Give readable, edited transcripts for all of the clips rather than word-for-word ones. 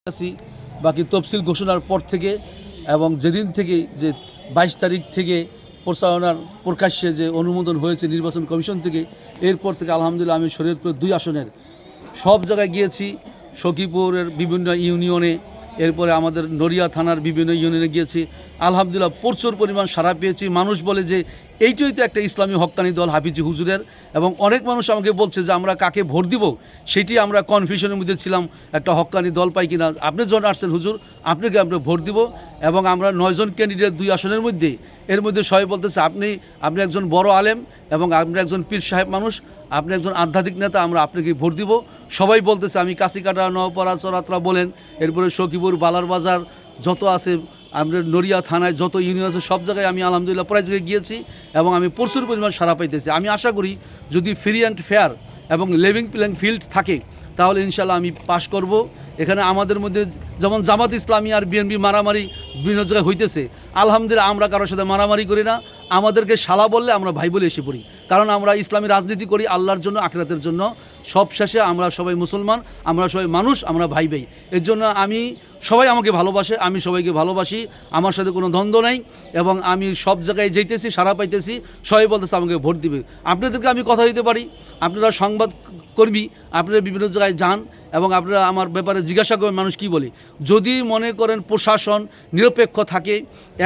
আছি। বাকি তফসিল ঘোষণার পর থেকে এবং যেদিন থেকে যে 22 তারিখ থেকে প্রচারণার প্রকাশ্যে যে অনুমোদন হয়েছে নির্বাচন কমিশন থেকে, এরপর থেকে আলহামদুলিল্লাহ আমি শরীয়তপুর 2 আসনের সব জায়গায় গিয়েছি। সখীপুরের বিভিন্ন ইউনিয়নে, এরপরে আমাদের নড়িয়া থানার বিভিন্ন ইউনিয়নে গিয়েছি। আলহামদুলিল্লাহ প্রচুর পরিমাণ সাড়া পেয়েছি। মানুষ বলে যে এইটাই তো একটা ইসলামী হক্কানি দল হাফিজি হুজুরের, এবং অনেক মানুষ আমাকে বলছে যে আমরা কাকে ভোট দিব সেটি আমরা কনফিউশনের মধ্যে ছিলাম, একটা হক্কানি দল পাই কিনা। আপনি যখন আসছেন হুজুর, আপনাকে আমরা ভোট দিব, এবং আমরা 9 জন ক্যান্ডিডেট 2 আসনের মধ্যে, এর মধ্যে সবাই বলতেছে আপনি একজন বড় আলেম এবং আপনি একজন পীর সাহেব মানুষ, আপনি একজন আধ্যাত্মিক নেতা, আমরা আপনাকে ভোট দিব। সবাই বলতেছে। আমি কাশিকাটা, নওপাড়া, চরাতরা বলেন, এরপরে সখীপুর, বালার বাজার যত আছে, আমাদের নড়িয়া থানায় যত ইউনিয়ন আছে, সব জায়গায় আমি আলহামদুলিল্লাহ প্রায় জায়গায় গিয়েছি এবং আমি প্রচুর পরিমাণ সাড়া পাইতেছি। আমি আশা করি যদি ফ্রি অ্যান্ড ফেয়ার এবং লেভিং প্লেইং ফিল্ড থাকে তাহলে ইনশাল্লাহ আমি পাশ করব। এখানে আমাদের মধ্যে যেমন জামাত ইসলামী আর বিএনপি মারামারি বিভিন্ন জায়গায় হইতেছে, আলহামদুলিল্লাহ আমরা কারোর সাথে মারামারি করি না। আমাদেরকে শালা বললে আমরা ভাই বলে এসে পড়ি, কারণ আমরা ইসলামী রাজনীতি করি আল্লাহর জন্য, আখিরাতের জন্য। সব শেষে আমরা সবাই মুসলমান, আমরা সবাই মানুষ, আমরা ভাই ভাই। এর জন্য সবাই আমাকে ভালোবাসে, আমি সবাইকে ভালোবাসি, আমার সাথে কোনো দ্বন্দ্ব নাই, এবং আমি সব জায়গায় যেতেছি, সাড়া পাইতেছি, সবাই বলতেছে আমাকে ভোট দিবে। আপনাদেরকে আমি কথা দিতে পারি, আপনারা সংবাদ কর্মী, আপনারা বিভিন্ন জায়গায় যান এবং আপনারা আমার ব্যাপারে জিজ্ঞাসা করেন মানুষ কী বলে। যদি মনে করেন প্রশাসন নিরপেক্ষ থাকে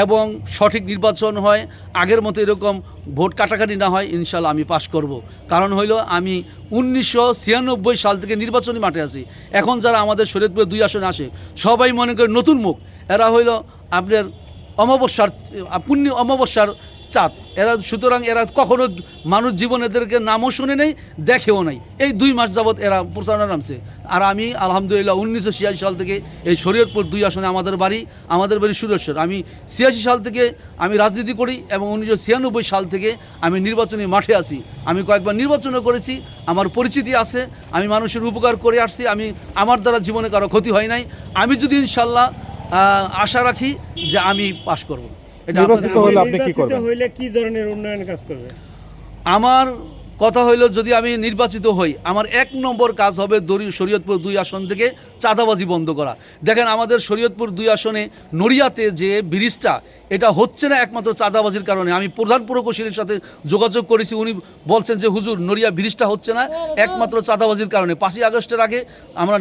এবং সঠিক নির্বাচন হয়, আগের মতো এরকম ভোট কাটাকাটি না হয়, ইনশাল্লাহ আমি পাশ করব। কারণ হইল আমি 1996 সাল থেকে নির্বাচনী মাঠে আছি। এখন যারা আমাদের শরীয়তপুরে 2 আসনে আসে সবাই মনে করে নতুন মুখ। এরা হইল আপনার অমাবস্যার চাঁদ। সুতরাং এরা কখনো মানুষ জীবন এদেরকে নামও শুনে নেই, দেখেও নাই। এই 2 মাস যাবৎ এরা প্রচারণা নামছে। আর আমি আলহামদুলিল্লাহ 1986 সাল থেকে এই শরীয়তপুর 2 আসনে আমাদের বাড়ি সুরেশ্বর। আমি 86 সাল থেকে আমি রাজনীতি করি এবং 1996 সাল থেকে আমি নির্বাচনী মাঠে আছি। আমি কয়েকবার নির্বাচনও করেছি, আমার পরিচিতি আছে, আমি মানুষের উপকার করে আসছি, আমার দ্বারা জীবনে কারো ক্ষতি হয় নাই। আমি যদি ইনশাল্লাহ আশা রাখি যে আমি পাশ করব। নির্বাচিত হলে আপনি কি করবেন? কি ধরনের উন্নয়ন কাজ করবেন? আমার কথা হইল, যদি আমি নির্বাচিত হই, আমার 1 নম্বর কাজ হবে শরীয়তপুর 2 আসন থেকে চাঁদাবাজি বন্ধ করা। দেখেন আমাদের শরীয়তপুর 2 আসনে নড়িয়াতে যে ব্রিজটা, এটা হচ্ছে না একমাত্র চাঁদাবাজির কারণে। আমি প্রধান প্রকৌশলীর সাথে যোগাযোগ করেছি, উনি বলছেন যে হুজুর নড়িয়া ব্রিজটা হচ্ছে না একমাত্র চাঁদাবাজির কারণে। 5ই আগস্টের আগে আমরা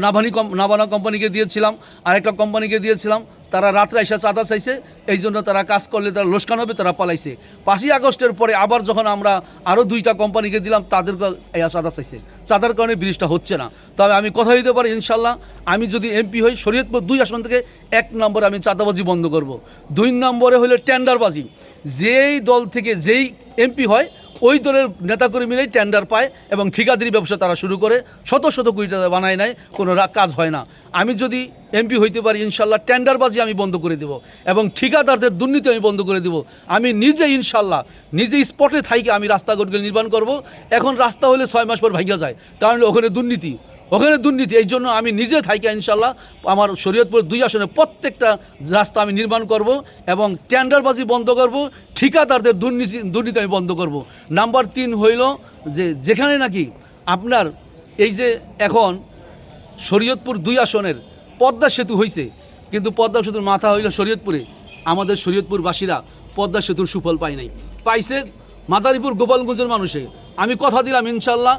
নাভানা কোম্পানিকে দিয়েছিলাম, আরেকটা কোম্পানিকে দিয়েছিলাম, তারা রাত্রে এসে চাঁদা চাইছে, এই জন্য তারা কাজ করলে তারা লোকসান হবে, তারা পালাইছে। 5ই আগস্টের পরে আবার যখন আমরা আরও 2টা কোম্পানিকে দিলাম, তাদেরকে চাঁদা চাইছে, চাঁদার কারণে ব্রিজটা হচ্ছে না। তবে আমি কথা দিতে পারি ইনশাল্লাহ, আমি যদি এমপি হই শরীয়তপুর 2 আসন থেকে 1 নম্বরে আমি চাঁদাবাজি বন্ধ করব। 2 নম্বরে হলো টেন্ডারবাজি। যেই দল থেকে যেই এমপি হয় ওই দলের নেতাকর্মীরাই টেন্ডার পায় এবং ঠিকাদারি ব্যবসা তারা শুরু করে, শত শত কোটি টাকা বানায় নেয়, কোনো কাজ হয় না। আমি যদি এমপি হইতে পারি ইনশাল্লাহ টেন্ডারবাজি আমি বন্ধ করে দেব এবং ঠিকাদারদের দুর্নীতি আমি বন্ধ করে দেব। আমি নিজে ইনশাল্লাহ নিজে স্পটে থাইকে আমি রাস্তাঘাটগুলো নির্মাণ করব। এখন রাস্তা হলে 6 মাস পর ভাইগা যায়, কারণ ওখানে দুর্নীতি। এই জন্য আমি নিজে থাইকে ইনশাল্লাহ আমার শরীয়তপুর 2 আসনে প্রত্যেকটা রাস্তা আমি নির্মাণ করব এবং টেন্ডারবাজি বন্ধ করব, ঠিকাদারদের দুর্নীতি আমি বন্ধ করব। নাম্বার 3 হইল যে যেখানে নাকি আপনার এই যে এখন শরীয়তপুর 2 আসনের পদ্মা সেতু হয়েছে, কিন্তু পদ্মা সেতুর মাথা হইল শরীয়তপুরে। আমাদের শরীয়তপুরবাসীরা পদ্মা সেতুর সুফল পাইছে মাদারীপুর গোপালগঞ্জের মানুষে। আমি কথা দিলাম ইনশাল্লাহ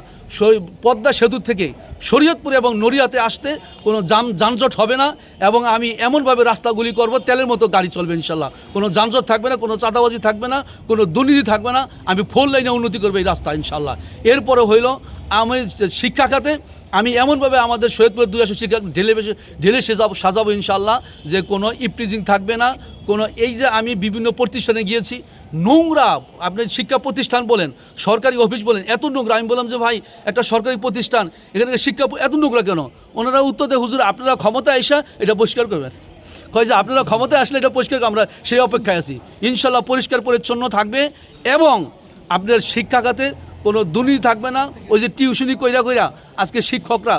পদ্মা সেতু থেকে শরীয়তপুর এবং নড়িয়াতে আসতে কোনো যানজট হবে না, এবং আমি এমনভাবে রাস্তাগুলি করব তেলের মতো গাড়ি চলবে ইনশাল্লাহ। কোনো যানজট থাকবে না, কোনো চাঁদাবাজি থাকবে না, কোনো দুর্নীতি থাকবে না। আমি 4 লাইনে উন্নতি করবো এই রাস্তা ইনশাল্লাহ। এরপরে হইল আমি শিক্ষা খাতে আমি এমনভাবে আমাদের শরীয়তপুর 2 আসন শিক্ষা ঢেলে সাজাবো ইনশাল্লাহ, যে কোনো ইপটিজিং থাকবে না। কোনো এই যে আমি বিভিন্ন প্রতিষ্ঠানে গিয়েছি, নোংরা, আপনি শিক্ষা প্রতিষ্ঠান বলেন, সরকারি অফিস বলেন, এত নোংরা। আমি বললাম যে ভাই একটা সরকারি প্রতিষ্ঠান, এখানে শিক্ষা এত নোংরা কেন? ওনারা উত্তর দেয়, হুজুর আপনারা ক্ষমতায় এসে এটা পরিষ্কার করবেন। কয় যে আপনারা ক্ষমতায় আসলে এটা পরিষ্কার, আমরা সেই অপেক্ষায় আছি। ইনশাল্লাহ পরিষ্কার পরিচ্ছন্ন থাকবে এবং আপনার শিক্ষা খাতে কোনো দুর্নীতি থাকবে না। ওই যে টিউশনি কইরা আজকে শিক্ষকরা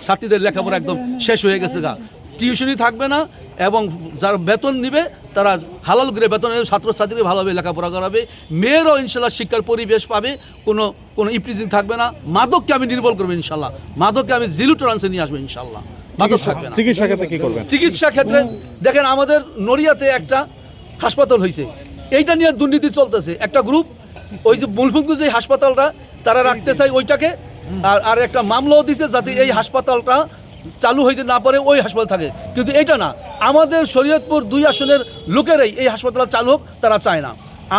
ছাত্রীদের লেখাপড়া একদম শেষ হয়ে গেছে গা। টিউশনি থাকবে না এবং যারা বেতন নিবে তারা হালাল করে বেতন ছাত্রছাত্রীকে ভালোভাবে লেখাপড়া করাবে। মেয়েরাও ইনশাল্লাহ শিক্ষার পরিবেশ পাবে, কোনো ইপ্রিজিং থাকবে না। মাদককে আমি নির্মূল করবো ইনশাল্লাহ, মাদককে আমি জিরো টলারেন্সে নিয়ে আসবো ইনশাল্লাহ। মাদক থাকবে না। চিকিৎসা ক্ষেত্রে কি করবেন? চিকিৎসা ক্ষেত্রে দেখেন আমাদের নড়িয়াতে একটা হাসপাতাল হয়েছে, এইটা নিয়ে দুর্নীতি চলতেছে। একটা গ্রুপ ওই যে মূলভূত যে হাসপাতালটা তারা রাখতে চায় ওইটাকে, আর একটা মামলাও দিছে যাতে এই হাসপাতালটা চালু হইতে না পারে, ওই হাসপাতাল থাকে। কিন্তু এটা না, আমাদের শরীয়তপুর 2 আসনের লোকেরাই এই হাসপাতাল চালু হোক তারা চায় না।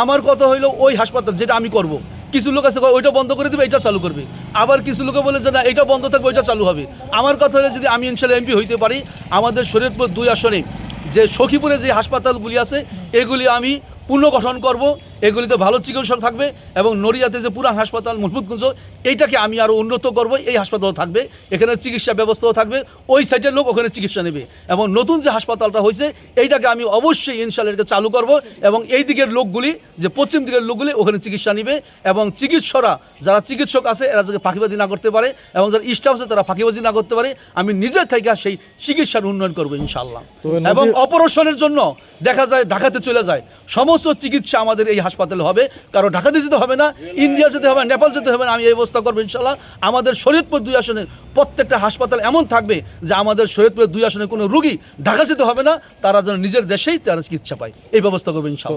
আমার কথা হইলো ওই হাসপাতাল যেটা আমি করব, কিছু লোক আছে ওইটা বন্ধ করে দেবে, এটা চালু করবে। আবার কিছু লোকে বলে যে না এটা বন্ধ থাকবে, ওইটা চালু হবে। আমার কথা হলো যদি আমি ইনশাল্লাহ এমপি হইতে পারি, আমাদের শরীয়তপুর 2 আসনে যে সখীপুরে যে হাসপাতালগুলি আছে এগুলি আমি পুনর্গঠন করব, এগুলিতে ভালো চিকিৎসক থাকবে, এবং নড়িয়াতে যে পুরান হাসপাতাল মুহম্মদগঞ্জ এইটাকে আমি আরও উন্নত করব। এই হাসপাতালও থাকবে, এখানে চিকিৎসা ব্যবস্থাও থাকবে, ওই সাইডের লোক ওখানে চিকিৎসা নেবে। এবং নতুন যে হাসপাতালটা হয়েছে এইটাকে আমি অবশ্যই ইনশাল্লাহ এটাকে চালু করব, এবং এই দিকের লোকগুলি যে পশ্চিম দিকের লোকগুলি ওখানে চিকিৎসা নেবে, এবং চিকিৎসকরা যারা চিকিৎসক আছে এরা যাতে ফাঁকিবাজি না করতে পারে, এবং যারা স্টাফ আছে তারা ফাঁকিবাজি না করতে পারে, আমি নিজের থেকে সেই চিকিৎসার উন্নয়ন করবো ইনশাল্লাহ। এবং অপারেশনের জন্য দেখা যায় ঢাকাতে চলে যায়, সমস্ত চিকিৎসা আমাদের এই হাসপাতালে হবে, কারণ ঢাকাতে যেতে হবে না, ইন্ডিয়া যেতে হবে, নেপাল যেতে হবে না। আমি এই ব্যবস্থা করবো ইনশাল্লাহ। আমাদের শরীয়তপুর 2 আসনের প্রত্যেকটা হাসপাতাল এমন থাকবে যে আমাদের শরীয়তপুর 2 আসনের কোনো রোগী ঢাকা যেতে হবে না, তারা যেন নিজের দেশেই তারা চিকিৎসা পায়, এই ব্যবস্থা করবো ইনশাল্লাহ।